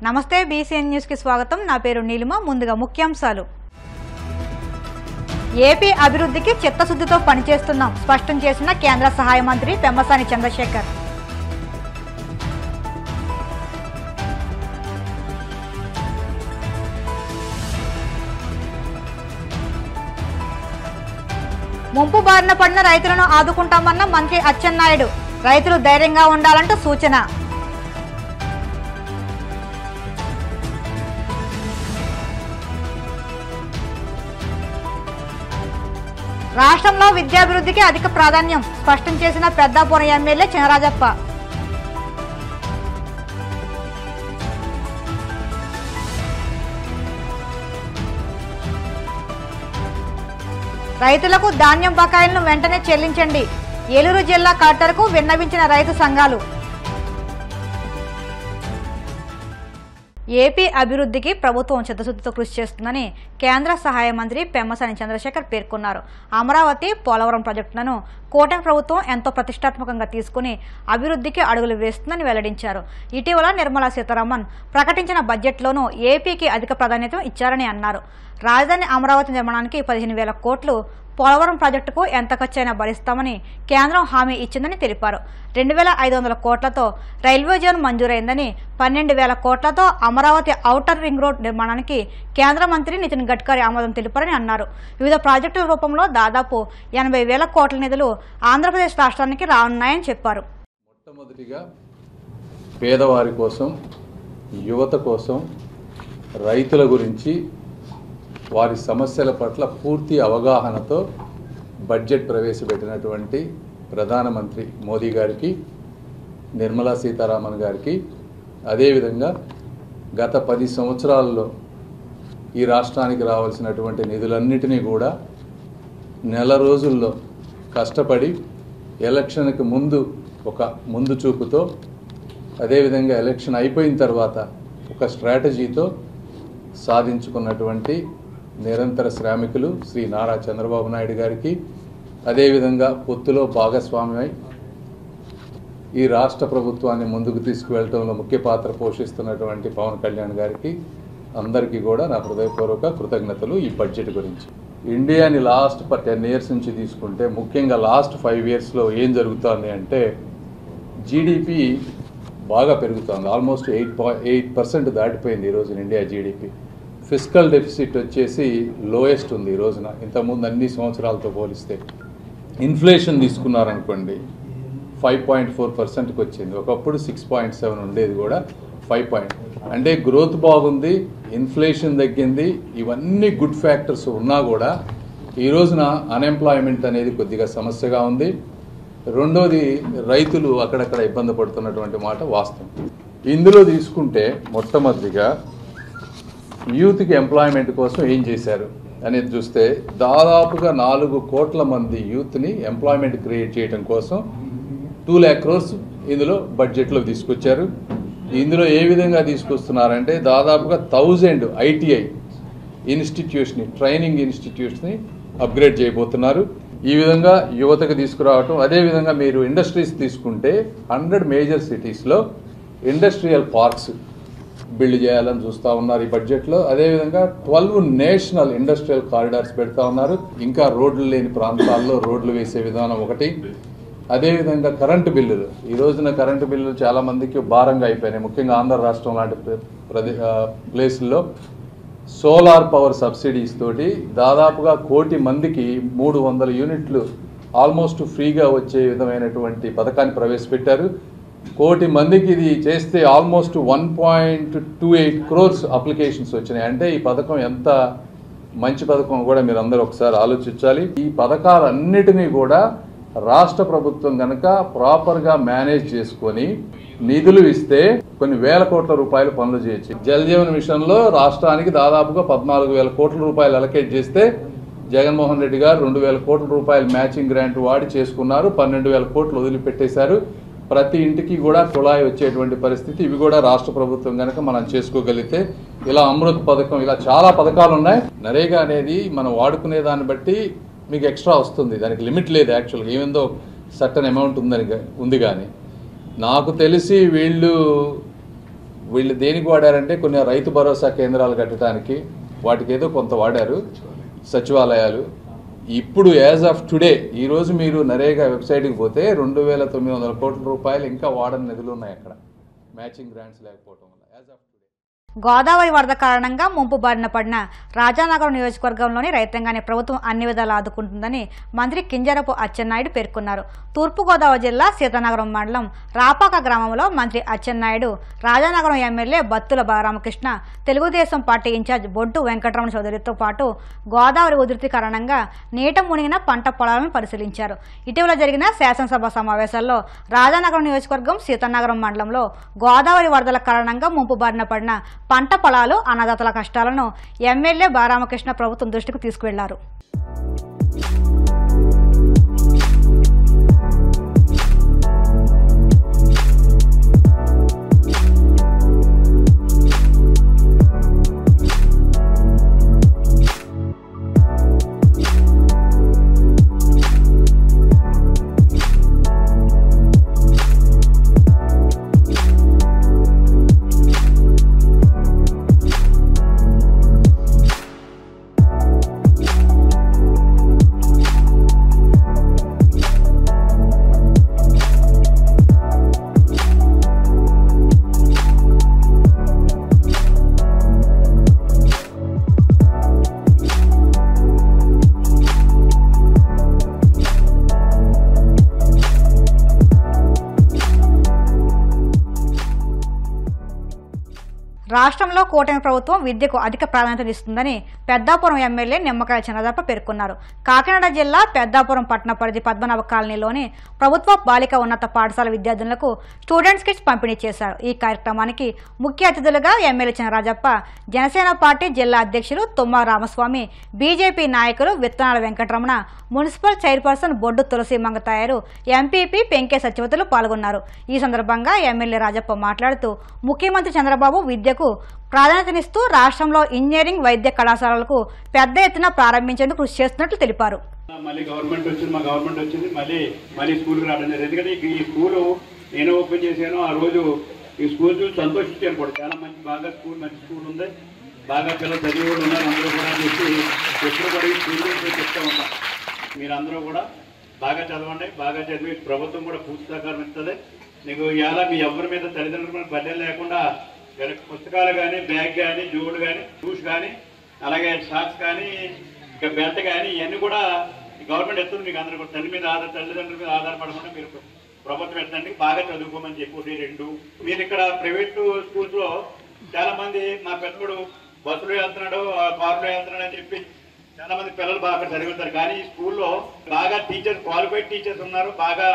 నమస్తే BCN news కి స్వాగతం। నా పేరు నీలిమ। ముందుగా ముఖ్యాంశాలు। ఏపీ అభివృద్ధికి చిత్తశుద్ధితో పనిచేస్తున్నాం స్పష్టం చేసిన కేంద్ర సహాయ మంత్రి పెమ్మసాని చంద్రశేఖర్। ముంపు బారిన పడిన రైతులను ఆదుకుంటామన్న మంత్రి అచ్చెన్నాయుడు। రైతులు ధైర్యంగా ఉండాలంటూ సూచన। రాష్ట్రంలో విద్యాభివృద్ధికి అధిక ప్రాధాన్యం స్పష్టం చేసిన పెద్దాపురం ఎమ్మెల్యే చినరాజప్ప। రైతులకు ధాన్యం బకాయిలను వెంటనే చెల్లించండి। ఏలూరు జిల్లా కలెక్టర్కు విన్నవించిన రైతు సంఘాలు। ఏపీ అభివృద్ధికి ప్రభుత్వం చిత్తశుద్ధితో కృషి చేస్తుందని కేంద్ర సహాయ మంత్రి పెమ్మసాని చంద్రశేఖర్ పేర్కొన్నారు। అమరావతి పోలవరం ప్రాజెక్టులను కూటమి ప్రభుత్వం ఎంతో ప్రతిష్టాత్మకంగా తీసుకుని అభివృద్ధికి అడుగులు వేస్తుందని వెల్లడించారు। ఇటీవల నిర్మలా సీతారామన్ ప్రకటించిన బడ్జెట్లోనూ ఏపీకి అధిక ప్రాధాన్యత ఇచ్చారని అన్నారు। రాజధాని అమరావతి నిర్మాణానికి 15,000 కోట్లు, పోలవరం ప్రాజెక్టుకు ఎంత ఖర్చైనా భరిస్తామని కేంద్రం హామీ ఇచ్చిందని తెలిపారు। 2,500 కోట్లతో రైల్వే జోన్ మంజూరైందని, 12,000 కోట్లతో అమరావతి ఔటర్ రింగ్ రోడ్ నిర్మాణానికి కేంద్ర మంత్రి నితిన్ గడ్కరీ ఆమోదం తెలిపారని అన్నారు। వివిధ ప్రాజెక్టుల రూపంలో దాదాపు 80,000 కోట్ల నిధులు ఆంధ్రప్రదేశ్ రాష్ట్రానికి రానున్నాయని చెప్పారు। మొట్టమొదటిగా పేదవారి కోసం, యువత కోసం, రైతుల గురించి, వారి సమస్యల పట్ల పూర్తి అవగాహనతో బడ్జెట్ ప్రవేశపెట్టినటువంటి ప్రధానమంత్రి మోదీ గారికి, నిర్మలా సీతారామన్ గారికి, అదేవిధంగా గత 10 సంవత్సరాల్లో ఈ రాష్ట్రానికి రావాల్సినటువంటి నిధులన్నిటినీ కూడా నెల రోజుల్లో కష్టపడి ఎలక్షన్కి ముందు ఒక ముందు చూపుతో, అదేవిధంగా ఎలక్షన్ అయిపోయిన తర్వాత ఒక స్ట్రాటజీతో సాధించుకున్నటువంటి నిరంతర శ్రామికులు శ్రీ నారా చంద్రబాబు నాయుడు గారికి, అదేవిధంగా పొత్తులో భాగస్వామ్యమై ఈ రాష్ట్ర ప్రభుత్వాన్ని ముందుకు తీసుకువెళ్ళడంలో ముఖ్య పాత్ర పోషిస్తున్నటువంటి పవన్ కళ్యాణ్ గారికి, అందరికీ కూడా నా హృదయపూర్వక కృతజ్ఞతలు। ఈ బడ్జెట్ గురించి ఇండియాని లాస్ట్ 10 ఇయర్స్ నుంచి తీసుకుంటే, ముఖ్యంగా లాస్ట్ 5 ఇయర్స్లో ఏం జరుగుతుంది అంటే జీడిపి బాగా పెరుగుతుంది। ఆల్మోస్ట్ 8% దాటిపోయింది ఈరోజు ఇండియా జీడిపి। ఫిస్కల్ డెఫిసిట్ వచ్చేసి లోయెస్ట్ ఉంది ఈ రోజున, ఇంతకుముందు అన్ని సంవత్సరాలతో పోలిస్తే। ఇన్ఫ్లేషన్ తీసుకున్నారనుకోండి 5.4%కి వచ్చింది, ఒకప్పుడు 6.7 ఉండేది కూడా 5. అంటే గ్రోత్ బాగుంది, ఇన్ఫ్లేషన్ తగ్గింది, ఇవన్నీ గుడ్ ఫ్యాక్టర్స్ ఉన్నా కూడా ఈ రోజున అన్ఎంప్లాయ్మెంట్ అనేది కొద్దిగా సమస్యగా ఉంది। రెండోది రైతులు అక్కడక్కడ ఇబ్బంది పడుతున్నటువంటి మాట వాస్తవం। ఇందులో తీసుకుంటే మొట్టమొదటిగా యూత్కి ఎంప్లాయ్మెంట్ కోసం ఏం చేశారు అనేది చూస్తే దాదాపుగా 4 కోట్ల మంది యూత్ని ఎంప్లాయ్మెంట్ క్రియేట్ చేయడం కోసం 2 lakh crores ఇందులో బడ్జెట్లో తీసుకొచ్చారు। ఇందులో ఏ విధంగా తీసుకొస్తున్నారంటే దాదాపుగా 1000 ITI ఇన్స్టిట్యూట్స్ని, ట్రైనింగ్ ఇన్స్టిట్యూట్స్ని అప్గ్రేడ్ చేయబోతున్నారు। ఈ విధంగా యువతకు తీసుకురావటం, అదేవిధంగా మీరు ఇండస్ట్రీస్ తీసుకుంటే 100 మేజర్ సిటీస్లో ఇండస్ట్రియల్ పార్క్స్ బిల్డ్ చేయాలని చూస్తూ ఉన్నారు ఈ బడ్జెట్లో। అదేవిధంగా 12 నేషనల్ ఇండస్ట్రియల్ కారిడార్స్ పెడతా ఉన్నారు। ఇంకా రోడ్లు లేని ప్రాంతాల్లో రోడ్లు వేసే విధానం ఒకటి। అదేవిధంగా కరెంటు బిల్లులు, ఈ రోజున కరెంటు బిల్లులు చాలామందికి భారంగా అయిపోయినాయి, ముఖ్యంగా ఆంధ్ర రాష్ట్రం లాంటి ప్లేసుల్లో సోలార్ పవర్ సబ్సిడీస్ తోటి దాదాపుగా 1 కోటి మందికి 300 యూనిట్లు ఆల్మోస్ట్ ఫ్రీగా వచ్చే విధమైనటువంటి పథకాన్ని ప్రవేశపెట్టారు। 1 కోటి మందికి ఇది చేస్తే ఆల్మోస్ట్ 1.28 crores అప్లికేషన్స్ వచ్చినాయి। అంటే ఈ పథకం ఎంత మంచి పథకం కూడా మీరు అందరూ ఒకసారి ఆలోచించాలి। ఈ పథకాలన్నిటినీ కూడా రాష్ట్ర ప్రభుత్వం కనుక ప్రాపర్గా మేనేజ్ చేసుకొని నిధులు ఇస్తే కొన్ని వేల కోట్ల రూపాయలు పనులు చేయొచ్చు। జల్ జీవన్ మిషన్లో రాష్ట్రానికి దాదాపుగా 14,000 కోట్ల రూపాయలు అలకేట్ చేస్తే జగన్మోహన్ రెడ్డి గారు 2,000 కోట్ల రూపాయలు మ్యాచింగ్ గ్రాంట్ వాడి చేసుకున్నారు, 12,000 కోట్లు వదిలిపెట్టేశారు। ప్రతి ఇంటికి కూడా కుళాయి వచ్చేటువంటి పరిస్థితి, ఇవి కూడా రాష్ట్ర ప్రభుత్వం కనుక మనం చేసుకోగలిగితే, ఇలా అమృత్ పథకం, ఇలా చాలా పథకాలు ఉన్నాయి। నరేగా అనేది మనం వాడుకునే దాన్ని బట్టి మీకు ఎక్స్ట్రా వస్తుంది, దానికి లిమిట్ లేదు యాక్చువల్గా, ఏమిందో సర్టన్ అమౌంట్ ఉంది కానీ నాకు తెలిసి వీళ్ళు వీళ్ళు దేనికి వాడారంటే కొన్ని రైతు భరోసా కేంద్రాలు కట్టడానికి వాటికి ఏదో కొంత వాడారు, సచివాలయాలు. ఇప్పుడు యాజ్ ఆఫ్ టుడే ఈరోజు మీరు నరేగా వెబ్సైట్కి పోతే 2,900 కోట్ల రూపాయలు ఇంకా వాడని నిధులు ఉన్నాయి అక్కడ, మ్యాచింగ్ గ్రాంట్స్ లేకపోవడం వల్ల. యాజ్ ఆఫ్ గోదావరి వరద కారణంగా ముంపు బారిన పడిన రాజానగరం నియోజకవర్గంలోని రైతాంగాన్ని ప్రభుత్వం అన్ని విధాలు ఆదుకుంటుందని మంత్రి కింజరపు అచ్చెన్నాయుడు పేర్కొన్నారు. తూర్పుగోదావరి జిల్లా సీతానగరం మండలం రాపాక గ్రామంలో మంత్రి Atchannaidu, Rajanagaram MLA Battula Balaramakrishna, Telugu Desam party incharge Boddu Venkataramana చౌదరితో పాటు గోదావరి ఉధృతి కారణంగా నీట మునిగిన పంట పొలాలను పరిశీలించారు. ఇటీవల జరిగిన శాసనసభ సమావేశాల్లో రాజానగరం నియోజకవర్గం సీతానగరం మండలంలో గోదావరి వరదల కారణంగా ముంపు బారిన పడిన పంట పొలాలు, అన్నదాతల కష్టాలను ఎమ్మెల్యే బాలరామకృష్ణ ప్రభుత్వం దృష్టికి తీసుకువెళ్లారు. రాష్ట్రంలో కూటమి ప్రభుత్వం విద్యకు అధిక ప్రాధాన్యత ఇస్తుందని పెద్దాపురం ఎమ్మెల్యే నిమ్మకాయల చిన్నదప్ప పేర్కొన్నారు. కాకినాడ జిల్లా పెద్దాపురం పట్టణ పరిధి పద్మనాభ కాలనీలోని ప్రభుత్వ బాలిక ఉన్నత పాఠశాల విద్యార్థులకు స్టూడెంట్స్ కిట్స్ పంపిణీ చేశారు. ఈ కార్యక్రమానికి ముఖ్య అతిథులుగా ఎమ్మెల్యే చినరాజప్ప, జనసేన పార్టీ జిల్లా అధ్యక్షులు తుమ్మా రామస్వామి, బీజేపీ నాయకులు విత్తనాల వెంకటరమణ, మున్సిపల్ చైర్పర్సన్ బొడ్డు తులసి మంగతాయారు, ఎంపీపీ పెంకే సత్యవతులు పాల్గొన్నారు. ఈ సందర్భంగా ఎమ్మెల్యే రాజప్ప మాట్లాడుతూ ముఖ్యమంత్రి చంద్రబాబు విద్యకు ప్రాధాన్యతనిస్తూ రాష్ట్రంలో ఇంజనీరింగ్, వైద్య కళాశాలలకు పెద్ద ఎత్తున ప్రారంభించేందుకు కృషి చేస్తున్నట్లు తెలిపారు. మళ్ళీ గవర్నమెంట్ వచ్చింది, మా గవర్నమెంట్ వచ్చింది, మళ్ళీ స్కూల్కి రావడం జరిగింది. ఎందుకంటే ఈ స్కూలు నేను ఓపెన్ చేశాను, ఆ రోజు ఈ స్కూల్ చూసి సంతోషించాను కూడా. చాలా బాగా మంచి స్కూల్ ఉంది, బాగా పిల్లలు చదివి కూడా ఉన్నారు. అందరూ కూడా చెప్పి ఎప్పుడు కూడా ఈ స్కూల్ గురించి చెప్తా ఉంటాం. మీరందరూ కూడా బాగా చదవండి, బాగా చదివి ప్రభుత్వం కూడా పూర్తి సహకారం ఇస్తుంది. నీకు ఇవాళ మీ ఎవరి మీద తల్లిదండ్రుల మీద బడ్డలు లేకుండా పుస్తకాలు కానీ, బ్యాగ్ కానీ, జోడు కానీ, షూస్ కానీ, అలాగే షార్ట్స్ కానీ, ఇంకా బెల్ట్ కానీ ఇవన్నీ కూడా గవర్నమెంట్ ఇస్తుంది. మీకు అందరూ కూడా తల్లిదండ్రుల మీద ఆధారపడకుండా మీరు ప్రభుత్వం ఎత్తండి, బాగా చదువుకోమని చెప్పి. రెండు, మీరు ఇక్కడ ప్రైవేట్ స్కూల్స్ లో చాలా మంది మా పిల్లడు బస్సులో వెళ్తున్నాడు, కారులో వెళ్తున్నాడు అని చెప్పి చాలా మంది పిల్లలు బాగా చదువుతారు. కానీ ఈ స్కూల్లో బాగా టీచర్స్, క్వాలిఫైడ్ టీచర్స్ ఉన్నారు, బాగా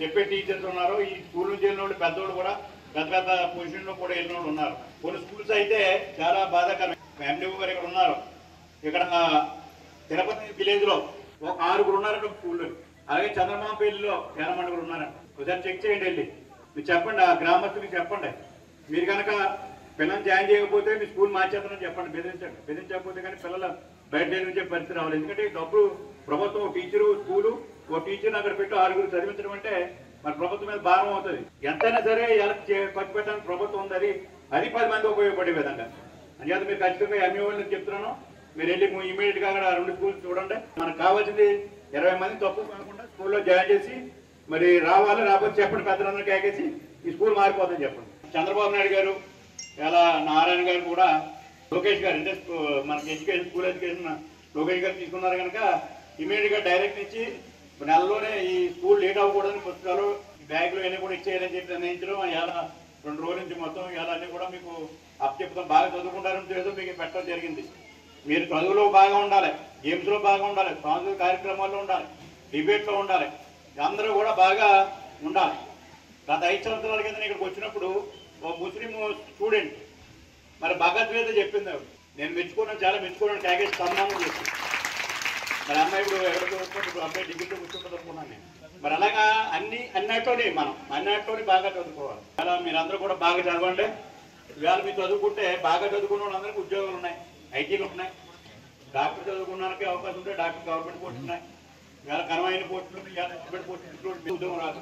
చెప్పే టీచర్స్ ఉన్నారు. ఈ స్కూల్ నుంచి వెళ్ళిన వాళ్ళు పెద్దోళ్ళు కూడా పెద్ద పెద్ద పొజిషన్ లో కూడా వెళ్ళిన వాళ్ళు ఉన్నారు. కొన్ని స్కూల్స్ అయితే చాలా బాధాకరం. ఎండిఓ గారు ఇక్కడ ఉన్నారు, ఇక్కడ తిరుపతి విలేజ్ లో ఒక 6 ఉన్నారండి ఒక స్కూల్లో. అలాగే చంద్రమాపల్లిలో చాలా మంది కూడా ఉన్నారండి. ఒకసారి చెక్ చేయండి, వెళ్ళి మీరు చెప్పండి, ఆ గ్రామస్తులకి చెప్పండి. మీరు కనుక పిల్లల్ని జాయిన్ చేయకపోతే మీ స్కూల్ మార్చేస్తానని చెప్పండి, బెదిరించకపోతే కానీ పిల్లలు బయట నుంచి పరిస్థితి రావాలి. ఎందుకంటే డబ్బులు ప్రభుత్వం, టీచరు, స్కూలు, ఓ టీచర్ని అక్కడ పెట్టి 6 చదివించడం అంటే మన ప్రభుత్వం మీద భారం అవుతుంది. ఎంతైనా సరే ఎలా ఖర్చు పెట్టడానికి ప్రభుత్వం ఉంది, అది 10 మంది ఉపయోగపడే విధంగా. అందుచేత మీరు ఖచ్చితంగా ఎంఈఓ వాళ్ళకి చెప్తున్నాను, మీరు వెళ్ళి ఇమీడియట్ గా అక్కడ 2 స్కూల్స్ చూడండి. మనకు కావాల్సింది 20 మంది తక్కువ కాకుండా స్కూల్లో జాయిన్ చేసి మరి రావాలి, రాకపోతే చెప్పండి, పెద్దలందరూ కేకేసి ఈ స్కూల్ మారిపోతుందని చెప్పండి. చంద్రబాబు నాయుడు గారు, ఇలా నారాయణ గారు కూడా, లోకేష్ గారు అంటే మనకి ఎడ్యుకేషన్, స్కూల్ ఎడ్యుకేషన్ లోకేష్ గారు తీసుకున్నారు కనుక ఇమీడియట్ గా డైరెక్ట్ ఇచ్చి నెలలోనే ఈ స్కూల్ లేట్ అవ్వకూడదని పుస్తకాలు, బ్యాగులు అన్నీ కూడా ఇచ్చేయాలని చెప్పి నిర్ణయించడం. ఇలా 2 రోజుల నుంచి మొత్తం ఇలా అన్నీ కూడా మీకు అప్పచెప్తాం. బాగా చదువుకుంటారని చేస్తూ మీకు పెట్టడం జరిగింది. మీరు చదువులో బాగా ఉండాలి, గేమ్స్ లో బాగా ఉండాలి, సాంస్కృతిక కార్యక్రమాల్లో ఉండాలి, డిబేట్ లో ఉండాలి, అందరూ కూడా బాగా ఉండాలి. గత 5 సంవత్సరాల కింద ఇక్కడికి వచ్చినప్పుడు ఒక ముస్లిం స్టూడెంట్ మరి భగవద్గీత చెప్పింది. నేను మెచ్చుకున్నాను, చాలా మెచ్చుకున్నాను, ప్యాకేజ్ సన్మానం చేసి. మరి అమ్మాయి ఇప్పుడు ఎవరితో ఇప్పుడు అబ్బాయి డిగ్రీలో కూర్చుంటుంది అనుకున్నాను నేను. మరి అలాగా అన్నిటిలోనే మనం అన్నిటిలోనే బాగా చదువుకోవాలి. అలా మీరందరూ కూడా బాగా చదవండి. ఇవాళ మీరు చదువుకుంటే బాగా చదువుకున్న వాళ్ళందరికీ ఉద్యోగాలు ఉన్నాయి, ఐటీలు ఉన్నాయి. డాక్టర్ చదువుకున్నానికి అవకాశం ఉంటే డాక్టర్ గవర్నమెంట్ పోస్టులు ఉన్నాయి. ఇవాళ కనమైన పోస్టులు, ఇవాళ ప్రైవేట్ పోస్టులు ఉద్యోగం రాదు.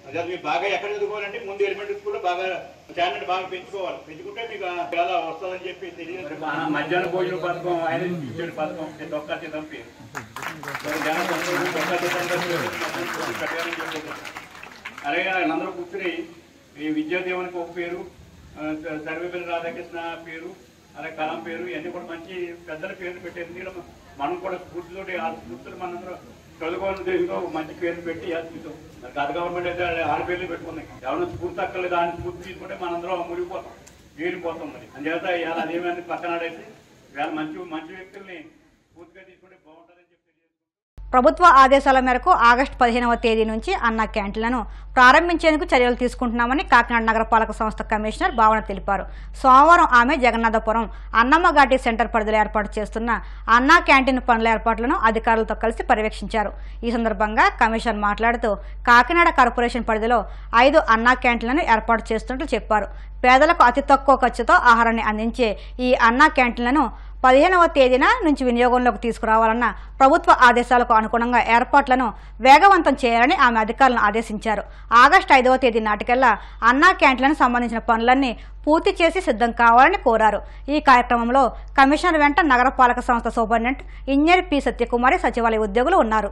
అదే మీరు బాగా ఎక్కడ చదువుకోవాలంటే ముందు ఎలిమెంటరీ స్కూల్లో బాగా స్టాండర్డ్ బాగా పెంచుకోవాలి. పెంచుకుంటే మీకు చాలా వస్తుందని చెప్పి తెలియదు. మధ్యాహ్న భోజన పథకం ఆయన ఇచ్చిన పథకం దొక్క చిత్తం పేరు అలాగే అందరూ కూర్చుని ఈ విద్యాదేవునికి ఒక పేరు, సర్వేపల్లి రాధాకృష్ణ పేరు, అలాగే కలం పేరు, ఇవన్నీ కూడా మంచి పెద్దల పేర్లు పెట్టేది. మనం కూడా స్ఫూర్తితోటి ఆ స్ఫూర్తులు మనందరూ చదువుకోవాలని ఉద్దేశంతో మంచి పేర్లు పెట్టి చూద్దాం. గత గవర్నమెంట్ అయితే ఆరు పేర్లు పెట్టుకున్నాయి. ఎవరైనా స్ఫూర్తి అక్కర్లేదు, దాన్ని స్ఫూర్తి తీసుకుంటే మనందరం మునిగిపోతాం, వీలిపోతాం. మరి అందుచేత ఇవాళ అదేమని పక్కనాడేసి ఇవాళ మంచి వ్యక్తుల్ని స్ఫూర్తిగా తీసుకుంటే బాగుంటుందని చెప్పి. ప్రభుత్వ ఆదేశాల మేరకు ఆగస్టు 15వ తేదీ నుంచి అన్న క్యాంటీన్లను ప్రారంభించేందుకు చర్యలు తీసుకుంటున్నామని కాకినాడ నగరపాలక సంస్థ కమిషనర్ భావన తెలిపారు. సోమవారం ఆమె జగన్నాథపురం అన్నమ్మఘాటి సెంటర్ పరిధిలో ఏర్పాటు చేస్తున్న అన్నా క్యాంటీన్ పనుల ఏర్పాట్లను అధికారులతో కలిసి పర్యవేక్షించారు. ఈ సందర్భంగా కమిషనర్ మాట్లాడుతూ కాకినాడ కార్పొరేషన్ పరిధిలో 5 అన్నా క్యాంటీన్లను ఏర్పాటు చేస్తున్నట్లు చెప్పారు. పేదలకు అతి తక్కువ ఖర్చుతో ఆహారాన్ని అందించే ఈ అన్నా క్యాంటీన్లను 15వ తేదీన నుంచి వినియోగంలోకి తీసుకురావాలన్న ప్రభుత్వ ఆదేశాలకు అనుగుణంగా ఏర్పాట్లను వేగవంతం చేయాలని ఆమె అధికారులను ఆదేశించారు. ఆగస్టు 5వ తేదీ నాటికల్లా అన్నా క్యాంటీన్లకు సంబంధించిన పనులన్నీ పూర్తి చేసి సిద్ధం కావాలని కోరారు. ఈ కార్యక్రమంలో కమిషనర్ వెంట నగరపాలక సంస్థ సూపరింటెండెంట్ ఇంజనీర్ పి సత్యకుమారి, సచివాలయ ఉద్యోగులు ఉన్నారు.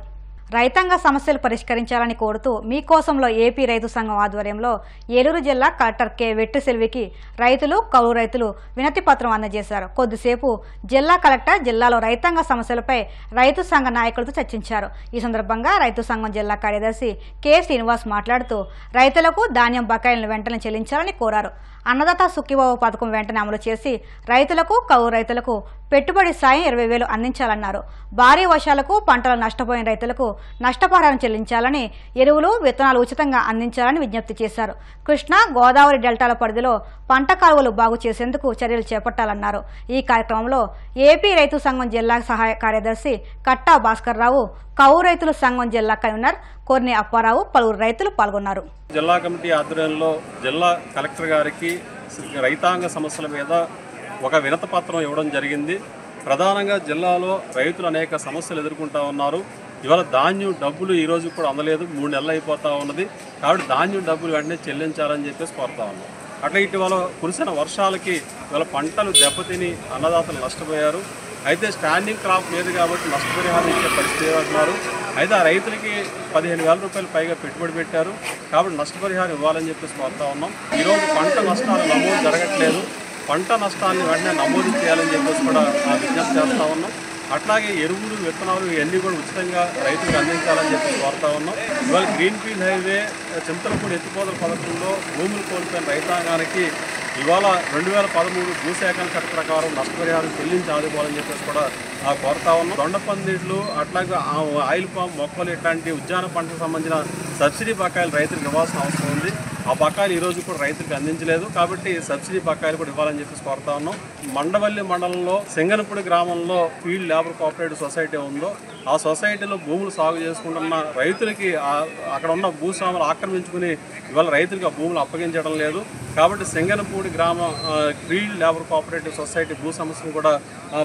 రైతాంగ సమస్యలు పరిష్కరించాలని కోరుతూ మీకోసంలో ఏపీ రైతు సంఘం ఆధ్వర్యంలో ఏలూరు జిల్లా కలెక్టర్ కె వెట్రిసెల్వికి రైతులు, కౌలు రైతులు వినతి పత్రం అందజేశారు. కొద్దిసేపు జిల్లా కలెక్టర్ జిల్లాలో రైతాంగ సమస్యలపై రైతు సంఘ నాయకులతో చర్చించారు. ఈ సందర్భంగా రైతు సంఘం జిల్లా కార్యదర్శి కె శ్రీనివాస్ మాట్లాడుతూ రైతులకు ధాన్యం బకాయిలను వెంటనే చెల్లించాలని కోరారు. అన్నదాత సుఖీభవ పథకం వెంటనే అమలు చేసి రైతులకు, కౌలు రైతులకు పెట్టుబడి సాయం 20,000 అందించాలన్నారు. భారీ వర్షాలకు పంటలు నష్టపోయిన రైతులకు నష్టపరిహారం చెల్లించాలని, ఎరువులు, విత్తనాలు ఉచితంగా అందించాలని విజ్ఞప్తి చేశారు. కృష్ణా, గోదావరి డెల్టాల పరిధిలో పంట కాలువలు బాగు చేసేందుకు చర్యలు చేపట్టాలన్నారు. ఈ కార్యక్రమంలో ఏపీ రైతు సంఘం జిల్లా సహాయ కార్యదర్శి కట్టా భాస్కర్ రావు, కౌలు రైతుల సంఘం జిల్లా కన్వీనర్ కొర్ని అప్పారావు, పలువురు రైతులు పాల్గొన్నారు. జిల్లా కమిటీ ఆధ్వర్యంలో జిల్లా కలెక్టర్ గారికి రైతాంగ సమస్యల మీద ఒక వినతి పత్రం ఇవ్వడం జరిగింది. ప్రధానంగా జిల్లాలో రైతులు అనేక సమస్యలు ఎదుర్కొంటూ ఉన్నారు. ఇవాళ ధాన్యం డబ్బులు ఈ రోజు కూడా అందలేదు, 3 నెలలు అయిపోతూ ఉన్నది. కాబట్టి ధాన్యం డబ్బులు వెంటనే చెల్లించాలని చెప్పేసి కోరుతా ఉన్నాం. అట్లా ఇటీవల కురిసిన వర్షాలకి ఇవాళ పంటలు దెబ్బతిని అన్నదాతలు నష్టపోయారు. అయితే స్టాండింగ్ క్రాప్ లేదు కాబట్టి నష్టపరిహారం ఇచ్చే పరిస్థితి అంటున్నారు. అయితే ఆ రైతులకి 15,000 రూపాయలు పైగా పెట్టుబడి పెట్టారు. కాబట్టి నష్టపరిహారం ఇవ్వాలని చెప్పేసి కోరుతా ఉన్నాం. ఈరోజు పంట నష్టాలు నమోదు జరగట్లేదు. పంట నష్టాన్ని వెంటనే నమోదు చేయాలని చెప్పేసి కూడా విజ్ఞప్తి చేస్తూ ఉన్నాం. అట్లాగే ఎరువులు, విత్తనాలు ఇవన్నీ కూడా ఉచితంగా రైతులకు అందించాలని చెప్పి కోరుతా ఉన్నాం. ఇవాళ గ్రీన్ఫీల్డ్ హైవే చింతలపూడి ఎత్తిపోతల పథకంలో భూములు కోల్పోయిన రైతాంగానికి ఇవాళ 2013 భూసేకరణ చట్ట ప్రకారం నష్టపరిహారం చెల్లించి ఆదుకోవాలని చెప్పేసి కూడా కోరుతా ఉన్నాం. దొండపందిళ్ళు, అట్లాగే ఆయిల్ పామ్ మొక్కలు ఇట్లాంటి ఉద్యాన పంటకు సంబంధించిన సబ్సిడీ బకాయిలు రైతులకు ఇవ్వాల్సిన అవసరం ఉంది. ఆ బకాయిలు ఈరోజు కూడా రైతులకు అందించలేదు. కాబట్టి సబ్సిడీ బకాయిలు కూడా ఇవ్వాలని చెప్పేసి కోరుతా ఉన్నాం. మండవల్లి మండలంలో సింగనపూడి గ్రామంలో ఫీల్డ్ లేబర్ కోఆపరేటివ్ సొసైటీ ఉందో ఆ సొసైటీలో భూములు సాగు చేసుకుంటున్న రైతులకి అక్కడ ఉన్న భూస్వాములు ఆక్రమించుకుని ఇవాళ రైతులకు ఆ భూములు అప్పగించడం లేదు. కాబట్టి సింగనపూడి గ్రామ ఫీల్డ్ లేబర్ కోఆపరేటివ్ సొసైటీ భూ సమస్యను కూడా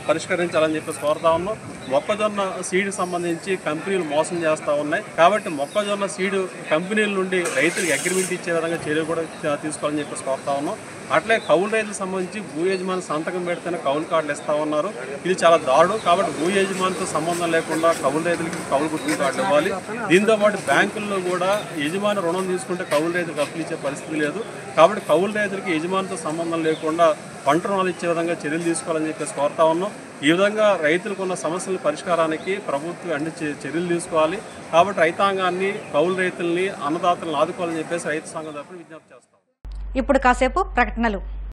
పరిష్కరించాలని చెప్పేసి కోరుతా ఉన్నాం. మొక్కజొన్న సీడ్ సంబంధించి కంపెనీలు మోసం చేస్తూ ఉన్నాయి. కాబట్టి మొక్కజొన్న సీడ్ కంపెనీల నుండి రైతులకు అగ్రిమెంట్ ఇచ్చే విధంగా చర్యలు కూడా తీసుకోవాలని చెప్పేసి కోరుతా ఉన్నాం. అట్లే కౌలు రైతులకు సంబంధించి భూ యజమాని సంతకం పెడితేనే కౌలు కార్డులు ఇస్తా ఉన్నారు. ఇది చాలా దారుణం. కాబట్టి భూ యజమానితో సంబంధం లేకుండా కౌలు రైతులకి కౌలు గుర్తింపు కార్డు ఇవ్వాలి. దీంతో పాటు బ్యాంకుల్లో కూడా యజమాని రుణం తీసుకుంటే కౌలు రైతులకు అప్పులు ఇచ్చే పరిస్థితి లేదు. కాబట్టి కౌలు రైతులకి యజమానితో సంబంధం లేకుండా పంట రుణాలు ఇచ్చే విధంగా చర్యలు తీసుకోవాలని చెప్పేసి కోరుతా ఉన్నాం. ఈ విధంగా రైతులకు ఉన్న సమస్యల పరిష్కారానికి ప్రభుత్వం అన్ని చర్యలు తీసుకోవాలి. కాబట్టి రైతాంగాన్ని, కౌలు రైతుల్ని, అన్నదాతలను ఆదుకోవాలని చెప్పేసి రైతు సంఘం తరపున విజ్ఞప్తి చేస్తాం. ఇప్పుడు కాసేపు ప్రకటనలు.